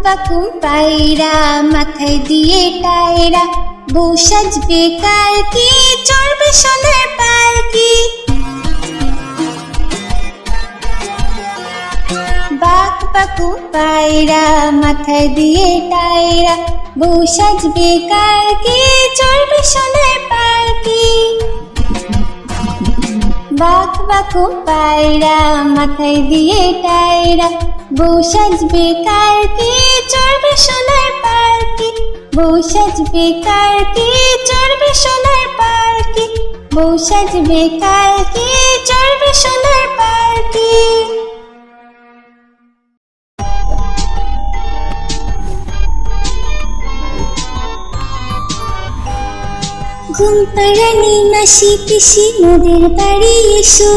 পাকুম পায়রা মাথায় দিয়ে টায়রা, বউ সাজবে কালকে চড়বে সোনার পালকি। বাঘ পাকুম পায়রা মাথায় দিয়ে টায়রা, বউ সাজবে কালকে চড়বে সোনার পালকি। বাঘ পাকুম পায়রা মাথায় দিয়ে টায়রা, বউ সাজবে কালকে চড়বে সোনার পালকি। বউ সাজবে কালকে চড়বে সোনার পালকি, বউ সাজবে কালকে চড়বে সোনার পালকি। ঘুম পাড়ানি মাসি পিসি মোদের বাড়ি এসো,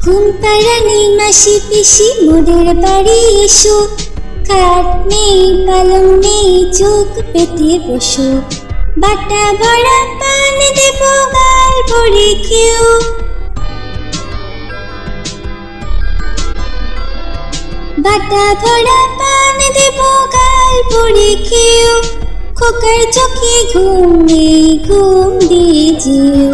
ঘুম পাড়ানি মাসি পিসি মোদের বাড়ি এসো। খাট নেই পালং নেই চোখ পেতে বসো, বাটা ভরা পান দেব গাল ভরে খেও। বাটা ভরা পান দেব গাল ভরে খেও। খোকার চোখে ঘুম নেই ঘুম দিয়ে যেও,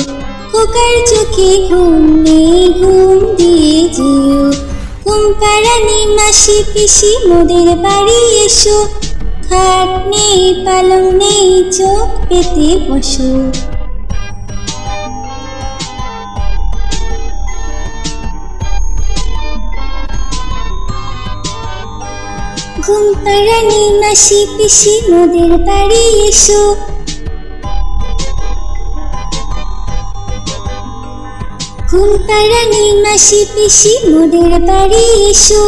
খোকার চোখে ঘুম নেই ঘুম দিয়ে যেও। ঘুম পাড়ানি মাসি পিসি মোদের বাড়ি এসো, খাট নেই পালং নেই চোখ পেতে বসো। ঘুম পাড়ানি মাসি পিসি মোদের বাড়ি এসো। ঘুম পাড়ানি মাসি পিসি মোদের বাড়ি এসো,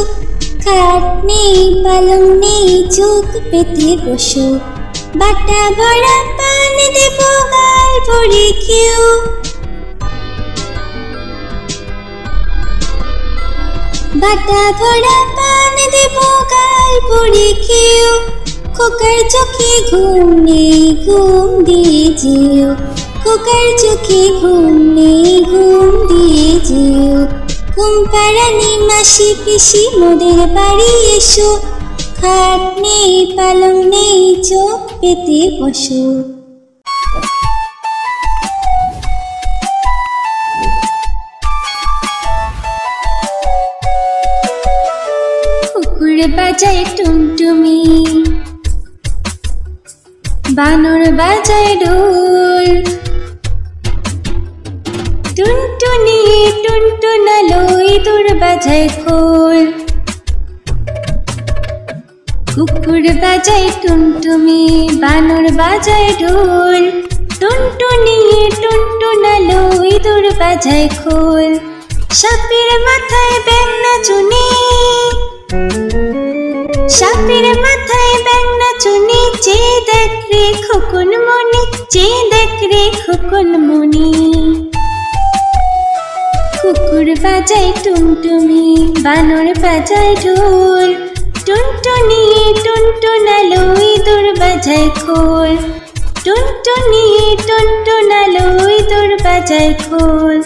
খাট নেই পালং নেই চোখ পেতে বসো। বাটা ভরা পান দেব গাল ভরে খেও। বাটা ভরা পান দেব গাল ভরে খেও। খোকার চোখে ঘুম নেই ঘুম দিয়ে যেও, খোকার চোখে ঘুম নেই ঘুম দিয়ে যেও। ঘুম পাড়ানি মাসি পিসি মোদের বাড়ি এসো, খাট নেই পালং নেই চোখ পেতে বসো। কুকুর বাজায় টুনটুমি, বানর বাজায় ঢোল। টুনটুনি টুনটুনালো ইঁদুর বাজায় খোল। কুকুর বাজায় টুনটুমি, বানর বাজায় ঢোল। টুনটুনি টুনটুনালো ইঁদুর বাজায় খোল। সাপের মাথায় ব্যাঙ নাচুনি, সাপের মাথায় ব্যাঙ নাচুনি। চেয়ে দেখ রে খোকন মনি, চেয়ে দেখ রে খোকন মনি। কুকুর বাজায় টুনটুমি, বানর বাজায় ঢোল। টুনটুনি টুনটুনালো ইঁদুর বাজায় খোল। টুনটুনি টুনটুনালো ইঁদুর বাজায় খোল।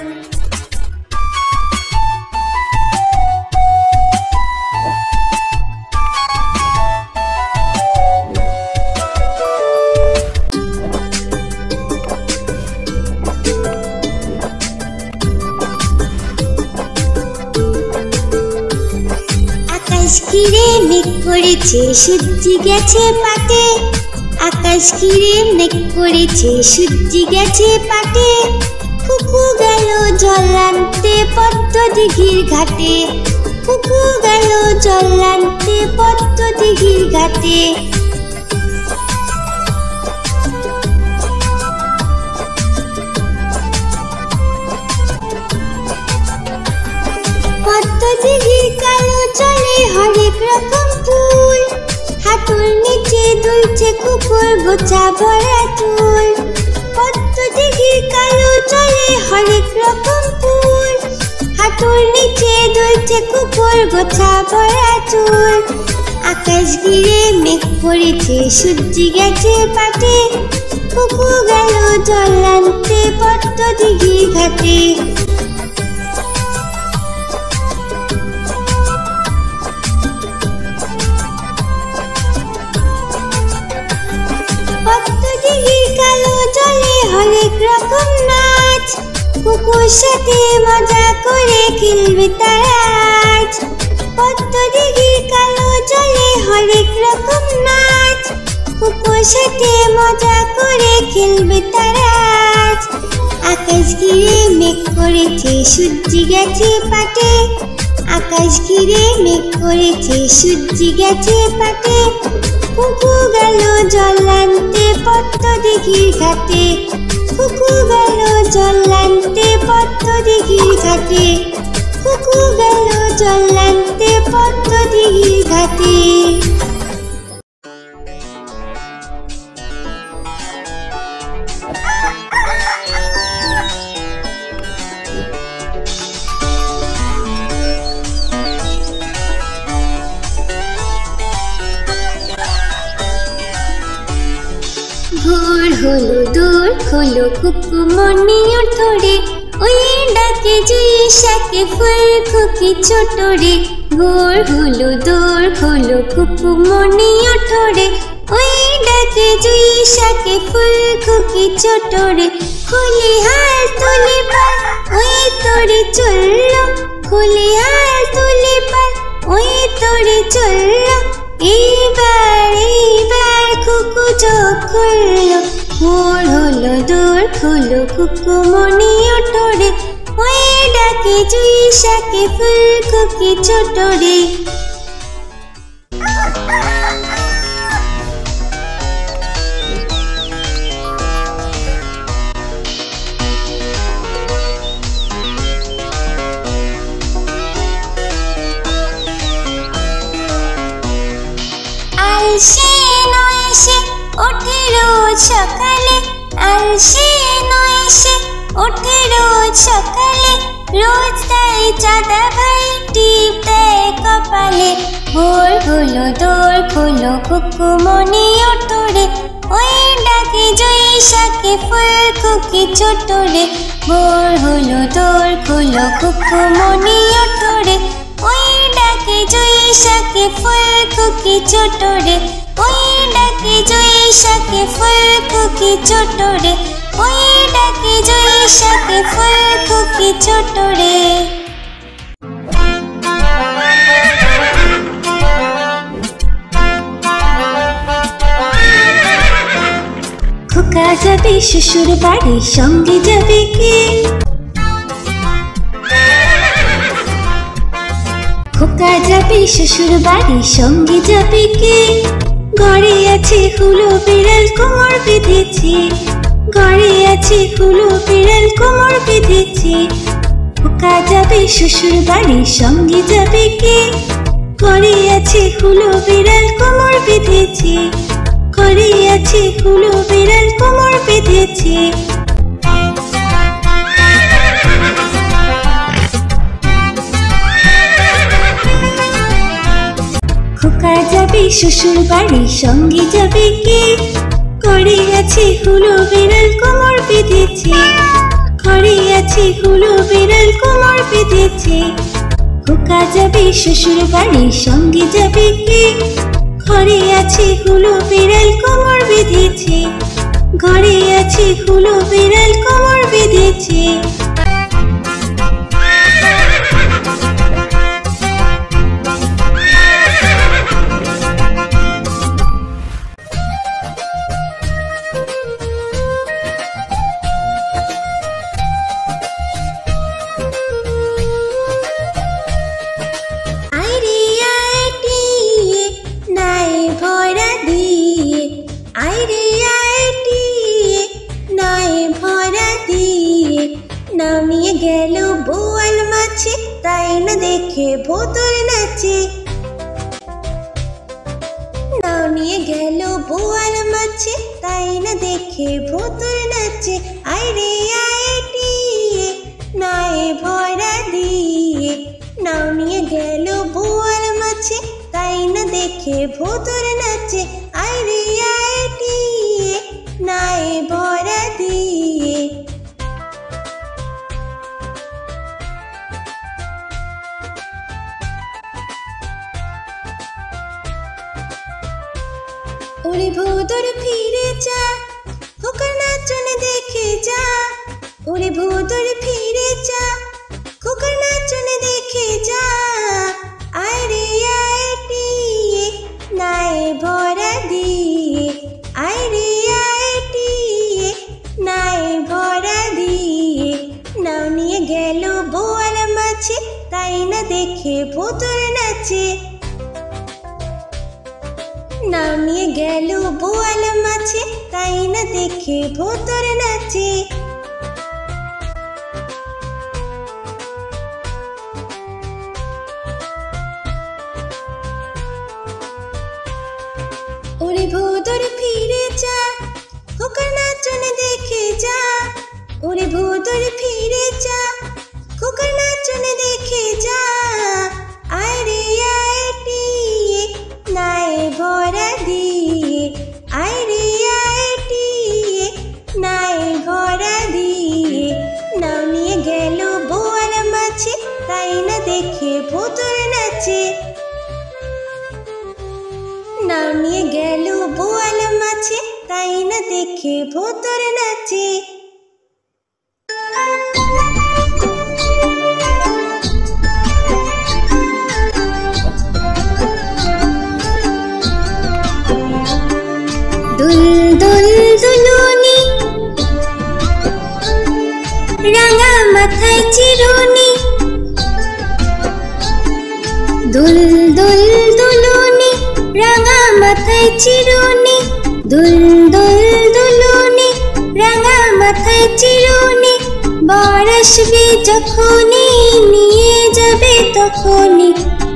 আকাশ ঘিরে মেঘ করেছে সূর্যি গেছে পাটে, আকাশ ঘিরে মেঘ করেছে সূর্যি গেছে পাটে। কুকু গেল জল আনতে পদ্ম দিঘির ঘাটে, কুকু গেল জল আনতে পদ্ম দিঘির ঘাটে। পদ্ম দিঘির কালো চলে হরেক রকম ফুল, হাঁটুর নিচে দুলছে কুকুর গোছা ভরা চুল। পদ্ম দিঘির কালো চলে হরেক রকম ফুল, হাঁটুর নিচে দুলছে কুকুর গোছা ভরা চুল। আকাশ ঘিরে মেঘ পড়েছে সূর্যি গেছে পাটে, কুকু গেল জল আনতে পদ্ম দিঘির ঘাটে। রকম নাচ, কুকুর সাথে মজা করে খেলবে তারা আজ। পদ্ম দিঘির কালো জলে হরেক রকম নাচ, কুকুর সাথে মজা করে খেলবে তারা আজ। আকাশ ঘিরে মেঘ করেছে সূর্য গেছে পাটে, আকাশ ঘিরে মেঘ করেছে সূর্য গেছে পাটে। কুকু গেল জল আনতে পদ্ম দিঘির ঘাটে, কুকু গেল জল আনতে পদ্ম দিঘির ঘাটে, কুকু গেল জল আনতে পদ্ম দিঘির ঘাটে। ভোর হলো দূর হলো কুকুমনি উঠোরে, ওই ডাকে জুই শাকে ফুল খুকি ছোট রে। ভোর হলো দূর হলো কুকুমনি উঠোরে, ওই ডাকে জুই শাকে ফুল খুকি ছোট রে। খুলি হাল তুলি পাল ওই তোরে চললো, খুলি হাল তুলি পাল ওই তোরে চললো। এইবার এইবার কুকু চোখ খুললো, ভোর হলো দূর হলো কুকুমনি উঠোরে, ওই ডাকে জুই শাকে ফুল খুকি ছোট রে। আলসে নয় সে ওঠে রোজ সকালে, আলসে নয় সে ওঠে রোজ সকালে। রোজ তাই চাঁদা ভাই টিপ দেয় কপালে। ভোর হলো দোর হলো কুকুমনি উঠোরে, ওই ডাকে জুই শাকে ফুল খুকি ছোট রে। ভোর হলো দোর হলো কুকুমনি উঠোরে, ওই ডাকে জুই শাকে ফুল খুকি ছোট রে। ওই ডাকে জুই শাকে ফুল খুকি ছোট রে, ওই ডাকে জুই শাকে ফুল খুকি ছোট রে। খোকা যাবে শ্বশুর বাড়ি সঙ্গে যাবে কে, খোকা যাবে শ্বশুর বাড়ি সঙ্গে যাবে কে। ঘরে আছে হুলো বিড়াল কোমর বেঁধেছে, ঘরে আছে হুলো বিড়াল কোমর বেঁধেছে। খোকা যাবে শ্বশুর বাড়ি সঙ্গে যাবে কে। ঘরে আছে হুলো বিড়াল কোমর বেঁধেছে, ঘরে আছে হুলো বিড়াল কোমর বেঁধেছে। খোকা যাবে শ্বশুর বাড়ি সঙ্গে যাবে কে। ঘরে আছে হুলো বিড়াল কোমর বেঁধেছে, ঘরে আছে হুলো বিড়াল কোমর বেঁধেছে। খোকা যাবে শ্বশুর বাড়ি সঙ্গে যাবে কে। ঘরে আছে হুলো বিড়াল কোমর বেঁধেছে, ঘরে আছে হুলো বিড়াল কোমর বেঁধেছে। নামিয়ে গেল বোয়াল মাছে, তাই না দেখে ভোতর নাচে। নামিয়ে গেল বোয়াল মাছে, তাই না দেখে ভোতর নাচে। আইরে আইটিয়ে নাই ভরা দিয়ে, নামিয়ে গেল বোয়াল মাছে, তাই না দেখে ভোতর নাচে। আইরে আইটিয়ে নাই ভরা দিয়ে। ওরে ভোদর ফিরে যা, খোকার নাচন দেখে যা, ওরে ভোদর ফিরে যা, খোকার নাচন দেখে যা। আয় রে আয় টিয়ে নায়ে ভরা দিয়ে, আয় রে আয় টিয়ে নায়ে ভরা দিয়ে। নাও নিয়ে গেল বোয়াল মাছে, তাই না দেখে ভোদর নাচে। নাও নিয়ে গেল বোয়াল মাছে, তাই না দেখে ভোদর নাচে। ওরে ভোদর ফিরে যা, খোকার নাচন দেখে যা, ওরে ভোদর ফিরে যা, খোকার নাচন দেখে যা। আয় রে আয় টিয়ে নায়ে ভরা দিয়ে, আয় রে আয় টিয়ে নায়ে ভরা দিয়ে। নাও নিয়ে গেল বোয়াল মাছে, তাই না দেখে ভোদর নাচে। নাও নিয়ে গেল বোয়াল মাছে, তাই না দেখে ভোদর নাচে। দুল দুল দুলুনি, রাঙা মাথায় চিরুনি। দুল দুল দুলুনি, রাঙা মাথায় চিরুনি। দুল দুল দুলুনি, রাঙা মাথায় চিরুনি। বর আসবে যখনই নিয়ে যাবে তখনই,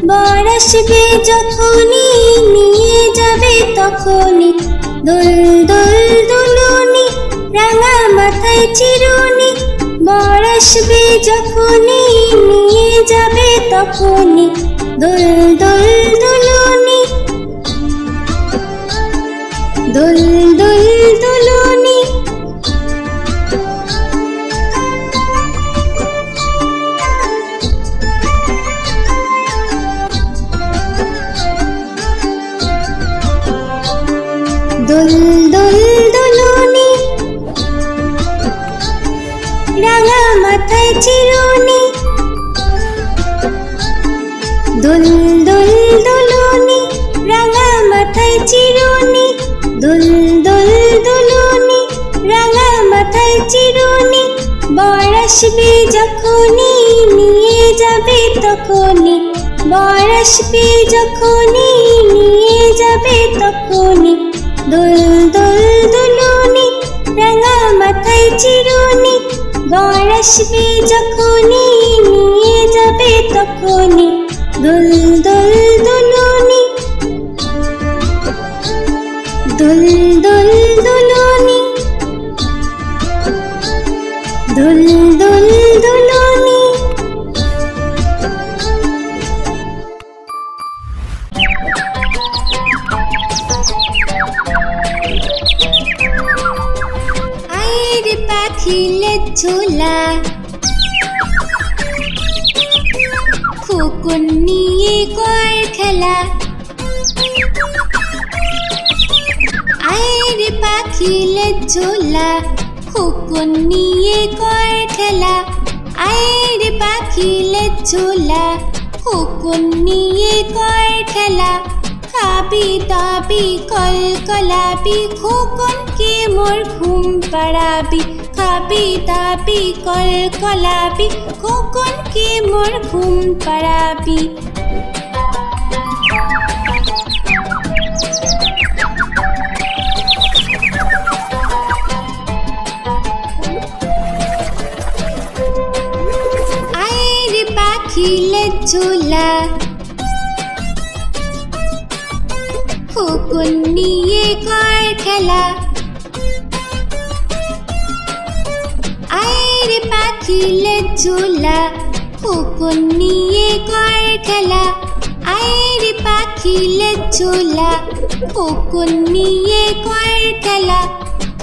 বর আসবে যখনই নিয়ে যাবে তখনই। দুল দুল দুলুনি, রাঙা মাথায় চিরুনি। বর আসবে যখনই নিয়ে যাবে তখনই। দুল দুল দুলুনি, দুল দুল দুলুনি। দুল দুল দুলুনি, রাঙা মাথায় চিরুনি। দুল দুল দুলুনি, রাঙা মাথায় চিরুনি। দুল দুল দুলুনি, রাঙা মাথায় চিরুনি। বর আসবে যখনই নিয়ে যাবে তখনই, বর আসবে যখনই নিয়ে যাবে তখনই। দুল দুল দুলুনি, রাঙা মাথায় চিরুনি। বর আসবে যখনই নিয়ে যাবে তখনই। দুল দুল দুলুনি, দুল দুল দুলুনি, দুল দুল দুলুনি। আয়ের পাখিলে ঝোলা, খোকন নিয়ে কর খেলা। আয়ের পাখিলে ঝোলা, খোকন নিয়ে কর খেলা। আয়ের পাখিলে ঝোলা, খোকন নিয়ে কর খেলা। খাবি দাবি কল কলাবি, খোকনকে মোর ঘুম পাড়াবি। খাবি দাবি কল কলাবি, খোকনকে মোর ঘুম পাড়াবি। আয়ের পাখিলে ঝোলা, খোকন নিয়ে কর খেলা। আয়ের পাখিলে ঝোলা, খোকন নিয়ে কর খেলা। আয়ের পাখিলে ঝোলা, খোকন নিয়ে কর খেলা।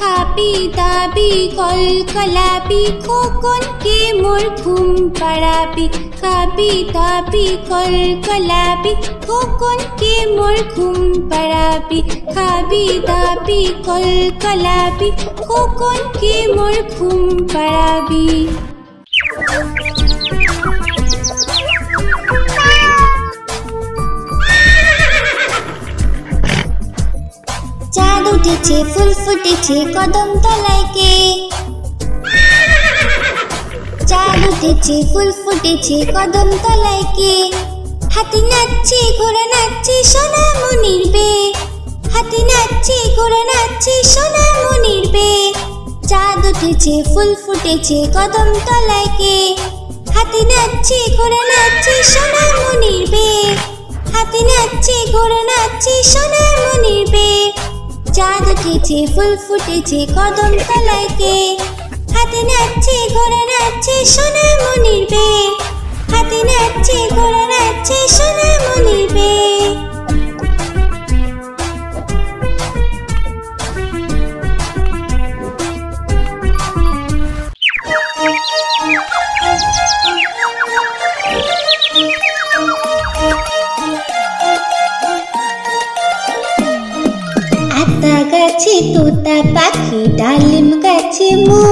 খাবি দাবি কলকলাবি খোকনকে মোর ঘুম পাড়াবি খাবি দাবি কলকলাবি খোকনকে মোর ঘুম পাড়াবি খাবি দাবি কলকলাবি খোকনকে মোর ঘুম পাড়াবি চাঁদ উঠেছে ফুল ফুটেছে কদম তলায় কে চাঁদ উঠেছে ফুল ফুটেছে কদম তলায় কে হাতি নাচছে ঘোড়া নাচছে সোনা মনির বে হাতি নাচছে ঘোড়া নাচছে সোনা মনির বে চাঁদ উঠেছে ফুল ফুটেছে কদম তলায় কে হাতি নাচছে ঘোড়া নাচছে সোনা মনির বে হাতি নাচছে ঘোড়া নাচছে সোনা মনির বে চাঁদ উঠেছে ফুল ফুটেছে কদম তলায় কে হাতি নাচছে ঘোড়া নাচছে সোনা মনির বে হাতি নাচছে ঘোড়া নাচছে সোনা মনির বে আতা গাছে তোতা পাখি ডালিম গাছে মু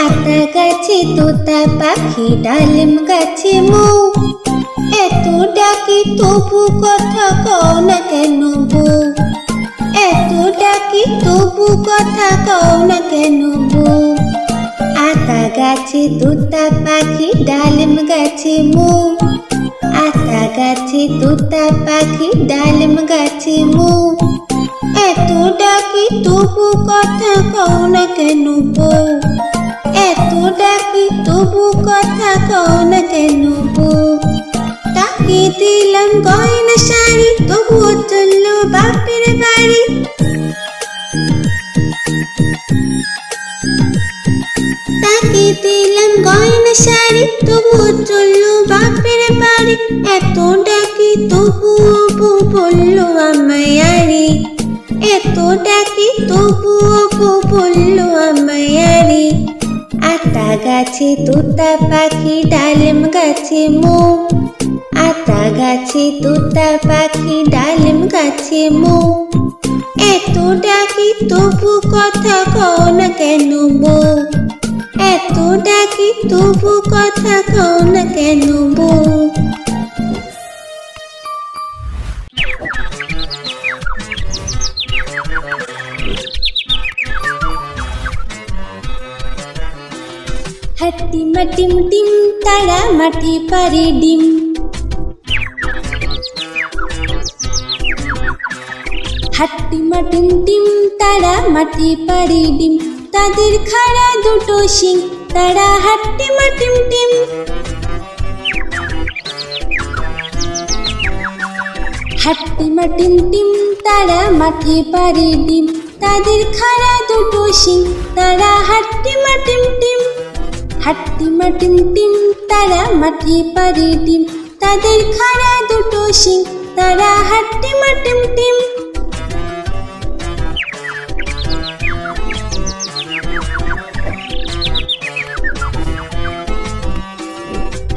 আতা গাছে তোতা পাখি ডালিম গাছে মু এত ডাকি তবু কথা কও না কেন বউ এত ডাকি তবু কথা কও না কেন বউ আতা গাছে তোতা পাখি ডালিম গাছে মু আতা গাছে তোতা পাখি ডালিম গাছে মু এত ডাকি তবু কথা কও না কেন বউ এত ডাকি তবু কথা কও না কেন বউ তাকে দিলাম গয়না শাড়ি তবুও চললো বাপের বাড়ি তাকে দিলাম গয়না শাড়ি তবুও চললো বাপের বাড়ি এত ডাকি তবুও বউ বললো আমায় আরে এত ডাকি তবুও বউ বললো আমায় আরে আতা গাছে তোতা পাখি ডালিম গাছে মু আতা গাছে তোতা পাখি ডালিম গাছে মু এত ডাকি তবু কথা কও না কেন বউ এত ডাকি তবু কথা কও না কেন বউ হাতি মাটিম টিম তারা মাটি পারে ডিম হাতি মাটিম টিম তারা মাটি পারে ডিম তাদের খাড়া দুটো শিং তারা হাতি মাটিম টিম হাতি মাটিম টিম তারা মাটি পারে ডিম তাদের খাড়া দুটো শিং তারা হাতি মাটিম টিম হাতি মাটিম টিম তারা মাটি পারে ডিম তাদের খাড়া দুটো শিং তারা হাতি মাটিম টিম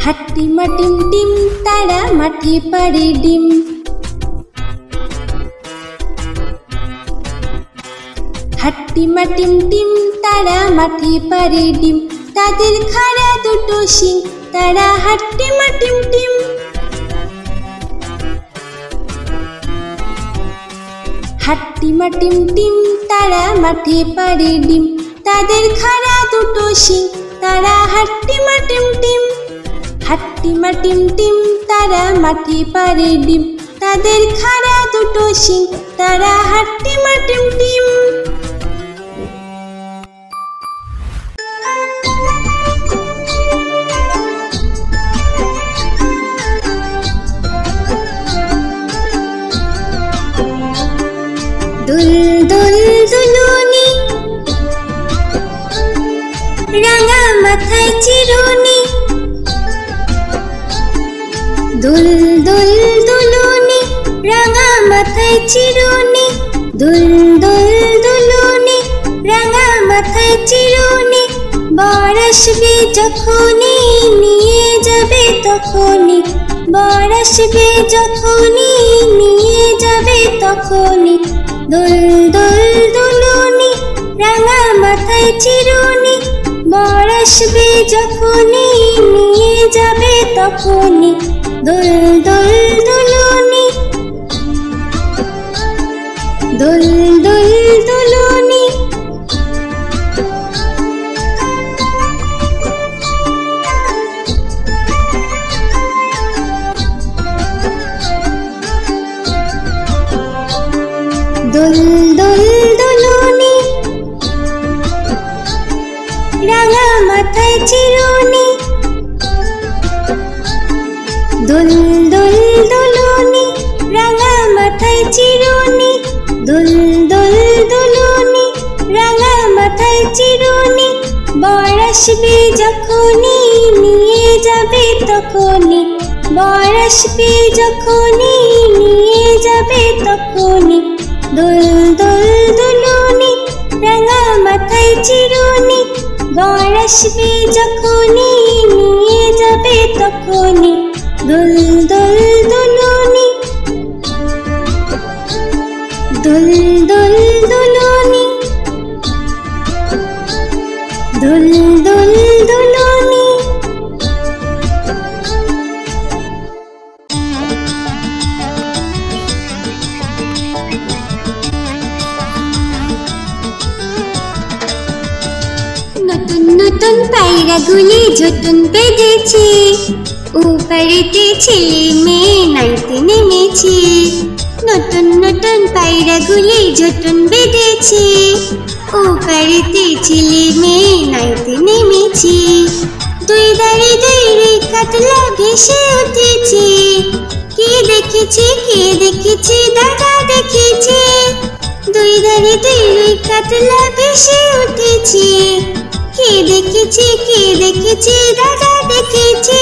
হাতি মাটিম টিম তারা মাটি পারে ডিম হাতি মাটিম টিম তারা মাটি পারে ডিম তাদের খাড়া দুটো শিং তারা হাতি মাটিম টিম হাতি মাটিম টিম তারা মাটি পারে ডিম তাদের খাড়া দুটো শিং তারা হাতি মাটিম টিম হাতি মাটিম টিম তারা মাটি পারে ডিম তাদের খাড়া দুটো শিং তারা হাতি মাটিম টিম দুল দুল দুলুনি রাঙা মাথায় চিরুনি দুল দুল দুলুনি রাঙা মাথায় চিরুনি দুল দুল দুলুনি আসবে যখনই নিয়ে যাবে তখনই, বর আসবে যখনই নিয়ে যাবে তখনই, দোল দোল দুলুনি রাঙা মাথায় চিরুনি, বর আসবে যখনই নিয়ে যাবে তখনই, দোল দোল দুলুনি, দোল দোল দুলুনি। দোল দোল দুলুনি রাঙা মাথায় চিরুনি, দোল দোল দুলুনি রাঙা মাথায় চিরুনি, দোল দোল দুলুনি রাঙা মাথায় চিরুনি, বর আসবে যখনই নিয়ে যাবে তখনই, বর আসবে যখনই নিয়ে যাবে তখনই, দোল দোল দুলুনি রাঙা মাথায় চিরুনি, বর আসবে যখনই নিয়ে যাবে তখনই, দোল দোল দুলুনি, দোল দোল দুলুনি, দোল দোল দুলুনি। নতুন নতুন পায়রাগুলি ঝুটুন বেঁধেছে, উপরেতে ছেলে মেয়ে নাইতে নেমেছে, নতুন নতুন পায়রাগুলি ঝুটুন বেঁধেছে, উপরেতে ছেলে মেয়ে নাইতে নেমেছে, দুই ধারে দুই রুই কাতলা ভেসে উঠেছে, কে দেখেছে দাদা দেখেছে, দুই ধারে দুই রুই কাতলা ভেসে উঠেছে, কে দেখেছে দাদা দেখেছে,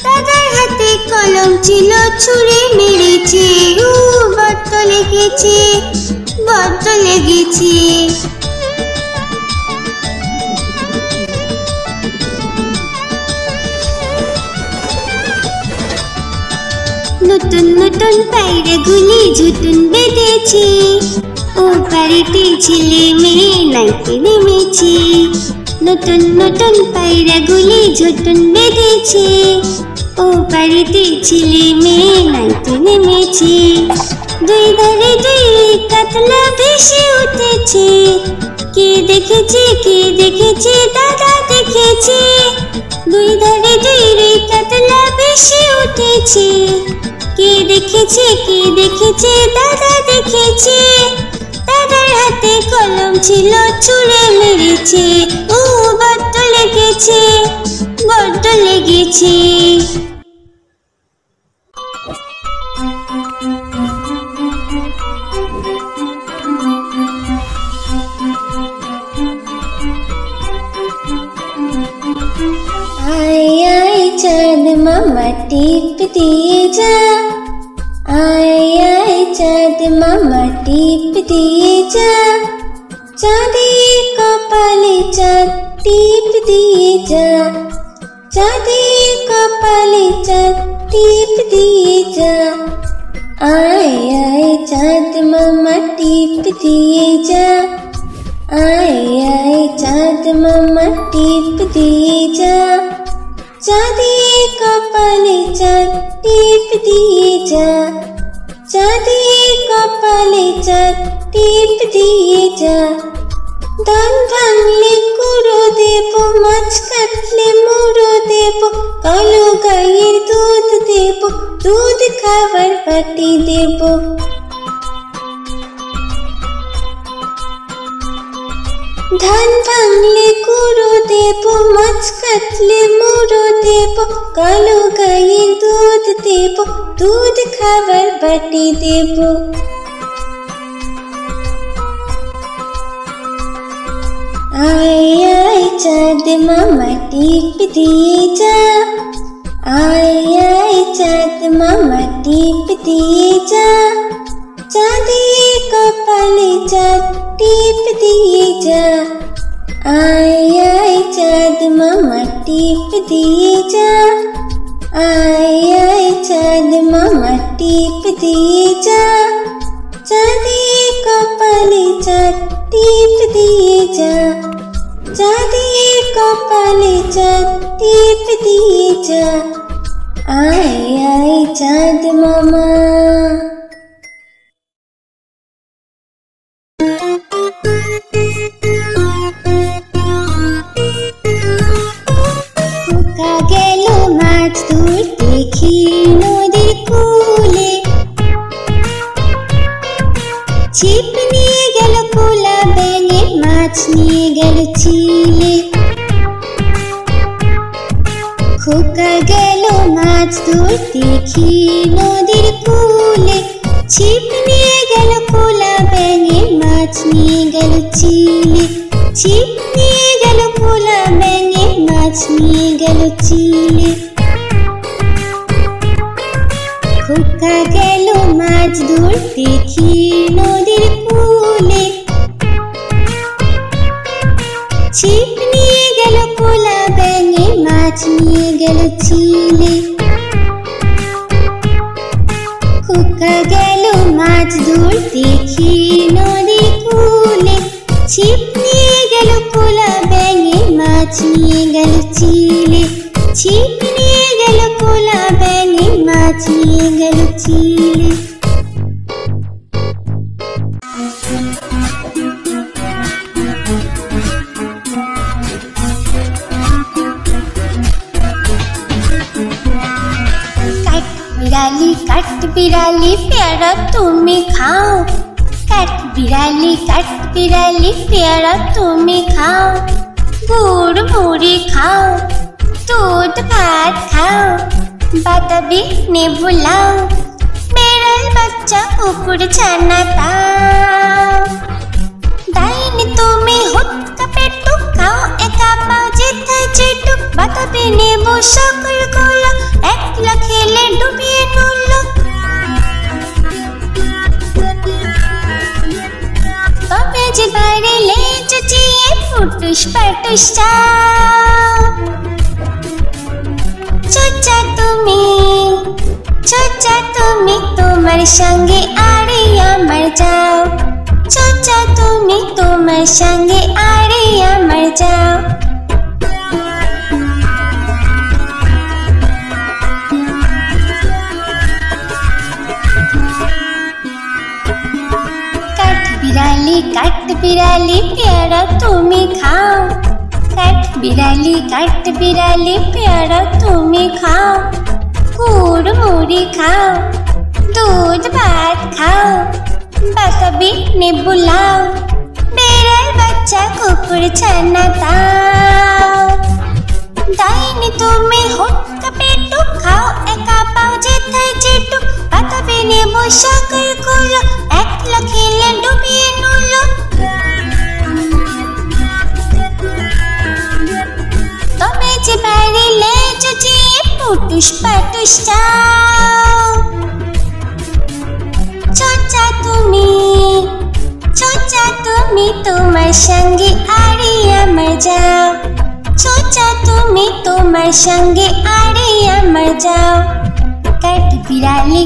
দাদার হাতে কলম ছিল ছুঁড়ে মেরেছে, বড্ড লেগেছে বড্ড লেগেছে। নতুন নতুন পায়রাগুলি ঝুটুন বেঁধেছে, ও বাড়িতে ছেলে মেয়ে নাইতে নেমেছে, নতুন নতুন পায়রাগুলি ঝুটুন বেঁধেছে, ও বাড়িতে ছেলে মেয়ে নাইতে নেমেছে, দুই ধারে দুই কাতলা ভেসে উঠেছে, কে দেখেছে দাদা দেখেছে, দুই ধারে দুই কাতলা ভেসে উঠেছে, কে দেখেছে দাদা দেখেছে, দাদার হাতে কলম ছিল ছুঁড়ে মেরেছে, বড্ড লেগেছে বড্ড লেগেছে। आय आय चाँद मामा टीप दिए जा, आय आय चाँद मामा टीप दिए जा, चाँदी कपाले चाँद टीप दिए जा, चाँदी कपाले चाँद टीप दिए जा, आय आय चाँद मामा टीप दिए जा, आय आय चाँद मामा टीप दिए जा, चाँदी कपाले चाँद टीप दिए जा, चाँदी कपाले चाँद टीप दिए जा, धान भांगले कुड़ो देबो, माछ काटले मुड़ो देबो, कालो गायेर दूध देबो, दूध खाবার बाटी देबो। धान भांगले कुड़ो देबो, माछ काटले मुड़ो देबो, कालो गायेर दूध देबो, दूध खाবার बाटी देबो। आय आय चाँद मामा टीप दिए जा, आय आय चाँद मामा टीप दिए जा, चाँदी कपाले चाँद टीप दिए जा, आय आय चाँद मामा टीप दिए जा, आय आय चाँद मामा टीप दिए जा, चाँदी कपाले चाँद टीप दिए जा, चाँदी कपाले चाँद टीप दिए जा, आय आय चाँद मामा। ছিপ নিয়ে গেল কোলা ব্যাঙে, মাছ নিয়ে গেল চিলে। খোকা গেল মাছ ধরতে দেখি নদীর কূলে, ছিপ নিয়ে গেল কোলা ব্যাঙে, মাছ নিয়ে গেল চিলে। ছিপ নিয়ে গেল কোলা ব্যাঙে, মাছ নিয়ে গেল চিলে। খোকা গেল মাছ ধরতে দেখি নদীর কূলে, ছিপ নিয়ে গেল কোলা ব্যাঙে, মাছ নিয়ে গেল চিলে। খোকা গেল মাছ ধরতে দেখি নদীর কূলে, ছিপ নিয়ে গেল কোলা ব্যাঙে, মাছ নিয়ে গেল চিলে। ছিপ নিয়ে গেল কোলা ব্যাঙে, মাছ নিয়ে গেল চিলে। काट बिराली प्यारा तुम्हें खाओ, काट बिराली प्यारा तुम्हें खाओ। गुड़ मुड़ी खाओ, दूध भात खाओ, बाताबी ने बुलाओ, बेड़ल बच्चा कुकुर छाना ताओ। दाईने तुम्हें हुत का पेटू खाओ, एका पाओ जेठा जेठू, बाताबी ने वो शकल गोला, एकला खेले डूबिए नुलो। तबे जे बारे ले चुचिए फुटुस पाटुस जाओ। चोचा तुम्हें तुम्हार संगे आरे अमर जाओ। चोचा तुम्हें तुम्हार संगे आरे अमर जाओ। काट बिराली प्यारा तुम्हें खाओ, काट बिराली प्यारा तुम्हें खाओ। गुड़ मुड़ी खाओ, दूध भात खाओ, बाताबी ने बुलाओ, बेड़ल बच्चा कुकुर छाना ताओ। दाईने तुम्हें हुत का पेटू खाओ, एका पाओ जेठा जेठू, बाताबी ने वो शकल गोला, एकला खेले डूबिए नुलो। तबे जे बारे ले चुचिए फुटुस पाटुस जाओ। चोचा तुम्हें तुम्हार संगे आरे अमर जाओ। चोचा तुम्हें तुम्हार संगे आरे अमर जाओ। काट बिराली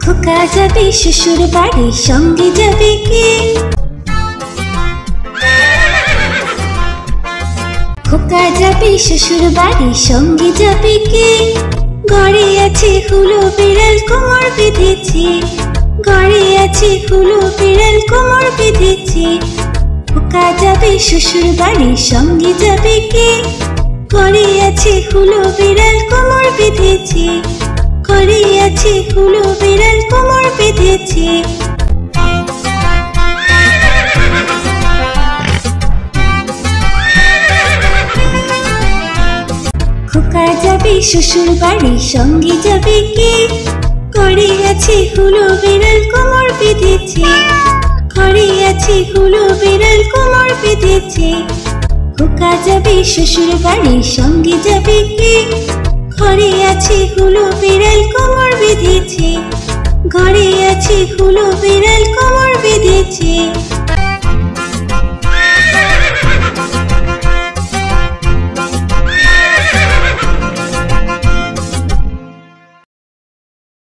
খোকা যাবে শ্বশুর বাড়ি, সঙ্গে যাবে কে? খোকা যাবে শ্বশুর বাড়ি, সঙ্গে যাবে কে? ঘরে আছে হুলো বিড়াল কোমর বেঁধেছে, ঘরে আছে হুলো বিড়াল কোমর বেঁধেছে। খোকা যাবে শ্বশুর বাড়ি, সঙ্গে যাবে কে? ঘরে আছে হুলো বিড়াল কোমর বেঁধেছে, ঘরে আছে হুলো বিড়াল কোমর বেঁধেছে। খোকা যাবে শ্বশুর বাড়ি, সঙ্গে যাবে কে? ঘরে আছে হুলো বিড়াল কোমর বেঁধেছে, ঘরে আছে হুলো বিড়াল বেঁধেছে। খোকা যাবে শ্বশুর বাড়ি, সঙ্গে যাবে কে? ঘরে আছে হুলো বিড়াল, কোমর বেঁধেছে। ঘরে আছে হুলো বিড়াল, কোমর বেঁধেছে।